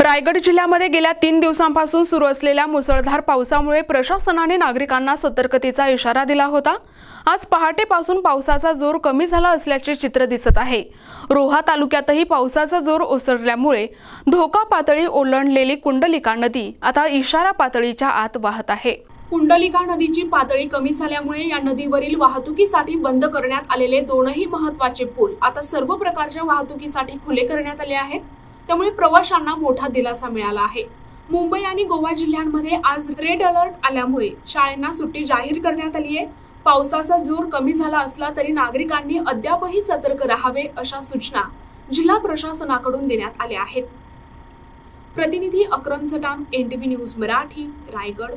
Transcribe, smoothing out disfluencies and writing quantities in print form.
रायगड जिल्ह्यामध्ये गेल्या 3 दिवसांपासून सुरू असलेल्या मुसळधार पावसामुळे प्रशासनाने नागरिकांना सतर्कतेचा इशारा दिला होता। आज पहाटेपासून पावसाचा जोर कमी झाला असल्याचे चित्र दिसत आहे। रोहा तालुक्यातही पावसाचा जोर ओसरल्यामुळे धोका पातळी ओलांडलेली कुंडलिका नदी आता इशारा पातळीच्या आत वाहत आहे। कुंडलिका नदीची पातळी कमी झाल्यामुळे या नदीवरील वाहतुकीसाठी बंद करण्यात आलेले दोनही महत्त्वाचे पूल आता सर्व प्रकारच्या वाहतुकीसाठी खुले करण्यात आले आहेत। त्यामुळे प्रवाशांना मोठा दिलासा मिळाला आहे। मुंबई आणि गोवा जिल्ह्यांमध्ये आज रेड अलर्ट आल्यामुळे शाळांना सुट्टी जाहीर करण्यात आली आहे। पावसाचा जोर कमी झाला असला तरी नागरिकांनी अद्यापही सतर्क राहावे अशा सूचना जिल्हा प्रशासनाकडून देण्यात आल्या आहेत। प्रतिनिधी अक्रम चटाम, NTV न्यूज मराठी, रायगड।